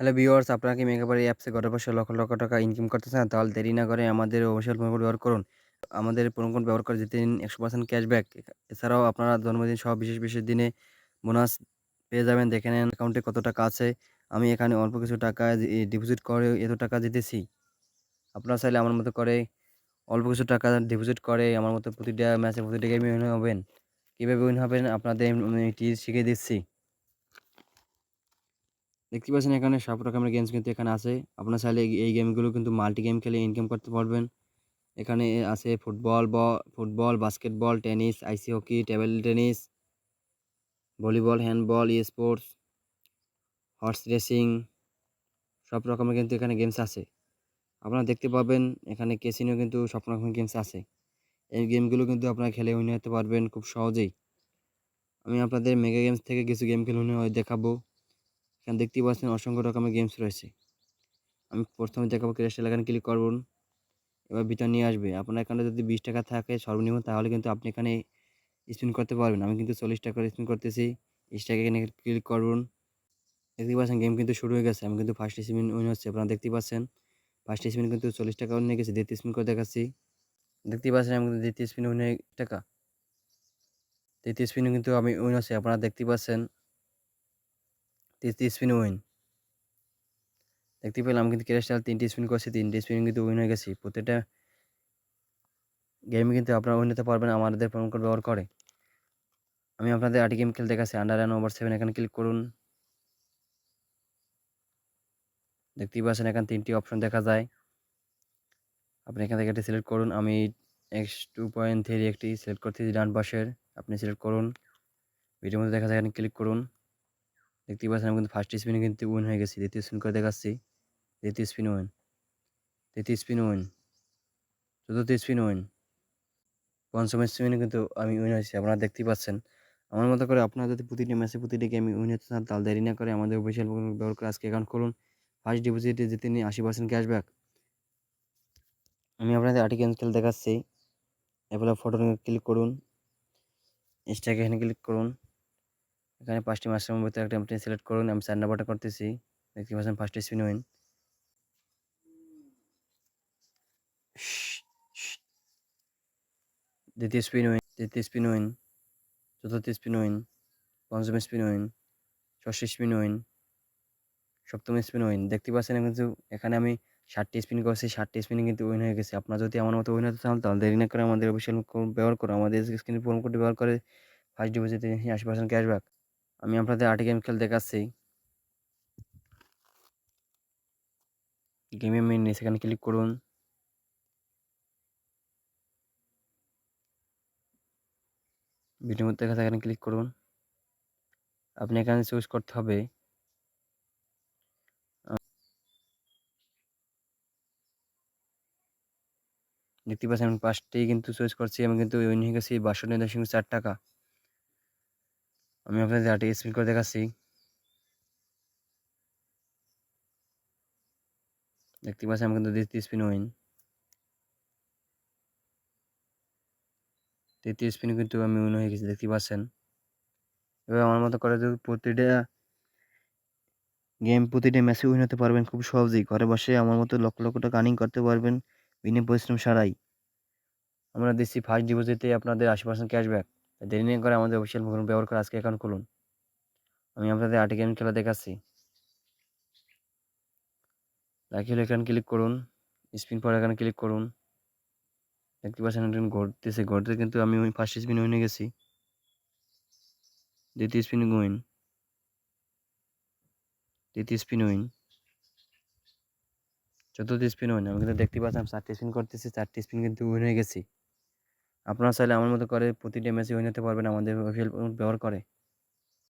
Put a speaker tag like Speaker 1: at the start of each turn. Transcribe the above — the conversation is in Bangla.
Speaker 1: হ্যালো ভিউয়ার্স, আপনারা কি মেগাবারি অ্যাপসে ঘরে বসে লক্ষ, লক্ষ টাকা ইনকাম করতে চান? তাহলে দেরি না করে আমাদের অফিসিয়াল প্রোমো কোড ব্যবহার করুন। আমাদের প্রোমো কোড ব্যবহার করে জিতে নিন 100% ক্যাশব্যাক। এছাড়াও আপনারা জন্মদিন সহ বিশেষ, বিশেষ দিনে বোনাস পেয়ে যাবেন। দেখে নেন অ্যাকাউন্টে কত টাকা আছে। আমি এখানে অল্প কিছু টাকা ডিপোজিট করে এত টাকা জিতেছি। আপনারা চাইলে আমার মতো করে অল্প কিছু টাকা ডিপোজিট করে আমার মতো প্রতিটা ম্যাচে প্রতিটা গেমে উইন হবেন। কীভাবে উইন হবেন আপনাদের আমি এটি শিখিয়ে দিচ্ছি। দেখতে পাচ্ছেন এখানে সব রকমের গেমস কিন্তু এখানে আছে। আপনারা চাইলে এই গেমগুলো কিন্তু মাল্টি গেম খেলে ইনকাম করতে পারবেন। এখানে আছে football, basketball, tennis, ice hockey, table tennis, volleyball, handball, sports, horse racing সব রকমের কিন্তু এখানে গেমস আছে। আপনারা দেখতে পাবেন এখানে ক্যাসিনো কিন্তু সব রকমের গেমস আছে। এই গেমগুলো কিন্তু আপনারা খেলে উইন হতে পারবেন খুব সহজেই। আমি আপনাদের মেগা গেমস থেকে কিছু গেম খেলে উইন হয়ে দেখাবো। এখানে দেখতেই পাচ্ছেন অসংখ্য রকমের গেমস রয়েছে। আমি প্রথমে দেখাবো ক্র্যাশ টেল, এখানে ক্লিক করুন। এবার ভিতর নিয়ে আসবে। আপনার অ্যাকাউন্টে যদি 20 টাকা থাকে সর্বনিম্ন, তাহলে কিন্তু আপনি এখানে স্পিন করতে পারবেন। আমি কিন্তু 40 টাকা করে স্পিন করতেছি। স্ট্যাকে এখানে ক্লিক করুন। দেখতেই পাচ্ছেন গেম কিন্তু শুরু হয়ে গেছে। আমি কিন্তু ফার্স্ট স্পিন উইন হচ্ছে। আপনারা দেখতেই পাচ্ছেন ফার্স্ট স্পিন কিন্তু 40 টাকা নিয়ে গেছি। দ্বিতীয় স্পিন করে দেখাচ্ছি। দেখতেই পাচ্ছেন আমি কিন্তু দ্বিতীয় স্পিন উইন হয়ে টাকা। তৃতীয় স্পিনে কিন্তু আমি উইন হচ্ছি। আপনারা দেখতেই পাচ্ছেন তৃতীয় স্পিন উইন। দেখতে পেলাম আমি কিন্তু ক্র্যাশ টেল 3টি স্পিন করছি। 3টি স্পিন কিন্তু উইন হয়ে গেছি। প্রত্যেকটা গেমে কিন্তু আপনারা উইন হতে পারবেন আমাদের প্রোমো কোড ব্যবহার করে। আমি আপনাদের 8টি গেম খেলতে দেখাচ্ছি। আন্ডার অ্যান্ড ওভার 7 এখানে ক্লিক করুন। দেখতেই পাচ্ছেন এখানে 3টি অপশন দেখা যায়। আপনি এখান থেকে একটি সিলেক্ট করুন। আমি X2.3 একটি সিলেক্ট করতেছি ডান পাশের। আপনি সিলেক্ট করুন। ভিডিওর মধ্যে দেখা যায় এখানে ক্লিক করুন। দেখতেই পাচ্ছেন আমি কিন্তু ফার্স্ট স্পিনে কিন্তু উইন হয়ে গেছি। দ্বিতীয় স্পিন করে দেখাচ্ছি। দ্বিতীয় স্পিন উইন। তৃতীয় স্পিন উইন। চতুর্থ স্পিন উইন। পঞ্চম স্পিনে কিন্তু আমি উইন হয়েছি। আপনারা দেখতেই পাচ্ছেন। আমার মতো করে আপনারা যদি প্রতিটি ম্যাচে প্রতিটি গেমে উইন হতে চান, তাহলে দেরি না করে আমাদের অফিসিয়াল ব্যবহার করে আজকে অ্যাকাউন্ট খুলুন। ফার্স্ট ডিপোজিটে জিতে নিন 80% ক্যাশব্যাক। আমি আপনাদের 8টি গেমস খেলে দেখাচ্ছি। এরপরে ফটো ক্লিক করুন। স্ট্যাক এখানে ক্লিক করুন। এখানে 5টি ম্যাচের মধ্যে একটা আপনি সিলেক্ট করুন। আমি 4 নাম্বারটা করতেছি। দেখতে পাচ্ছেন ফার্স্ট স্পিন উইন। দ্বিতীয় স্পিন উইন। তৃতীয় স্পিন উইন। চতুর্থ স্পিন উইন। পঞ্চম স্পিন উইন। ষষ্ঠ স্পিন উইন। সপ্তম স্পিন উইন। দেখতে পাচ্ছেন কিন্তু এখানে আমি 7টি স্পিন করছি। 7টি স্পিনে কিন্তু উইন হয়ে গেছে। আপনারা যদি আমার মতো উইন হতে চান, তাহলে দেরি না করে আমাদের অফিসিয়াল কোড ব্যবহার করুন। আমাদের স্ক্রিনে প্রোমো কোড ব্যবহার করে ফার্স্ট ডিপোজিটে 80% ক্যাশব্যাক। আমি আপনাদের 8টি গেম খেলে দেখাচ্ছি। গেমে মেইন সেখানে ক্লিক করুন। ভিডিওর মধ্যে দেখা যায় এখানে ক্লিক করুন। আপনি এখানে চুজ করতে হবে দেখতে পাচ্ছেন আমি 5টি কিন্তু চুজ করছি। আমি কিন্তু উইন হয়ে গেছি 62.4 টাকা। আমি আপনাদের 8টি স্পিন করে দেখাচ্ছি। দেখতে পাচ্ছেন আমি কিন্তু দ্বিতীয় স্পিন উইন। তৃতীয় স্পিনে কিন্তু আমি উইন হয়ে গেছি। দেখতে পাচ্ছেন। এবার আমার মতো করে যদি প্রতিটা গেম প্রতিটা ম্যাচে উইন হতে পারবেন খুব সহজেই। ঘরে বসে আমার মতো লক্ষ, লক্ষ টাকা আর্নিং করতে পারবেন বিনা পরিশ্রম ছাড়াই। আমরা দিচ্ছি ফার্স্ট ডিপোজিটে আপনাদের 80% ক্যাশব্যাক। দেরি না করে আমাদের অফিসিয়াল ব্যবহার করে আজকে অ্যাকাউন্ট খুলুন। আমি আপনাদের 8টি গেম খেলা দেখাচ্ছি। লাকি হলে এখানে ক্লিক করুন। স্পিন পর এখানে ক্লিক করুন। দেখতে পাচ্ছেন এটা ঘটতেছে। ঘটতে কিন্তু আমি ফার্স্ট স্পিন উইনে গেছি। দ্বিতীয় স্পিন উইন। তৃতীয় স্পিন উইন। চতুর্থ স্পিন উইন। আমি কিন্তু দেখতে পাচ্ছি 4টি স্পিন করতেছি। 4টি স্পিন কিন্তু উইন হয়ে গেছি। আপনারা চাইলে আমার মতো করে প্রতিটা ম্যাচে উইন হতে পারবেন আমাদের অফিসিয়াল ব্যবহার করে।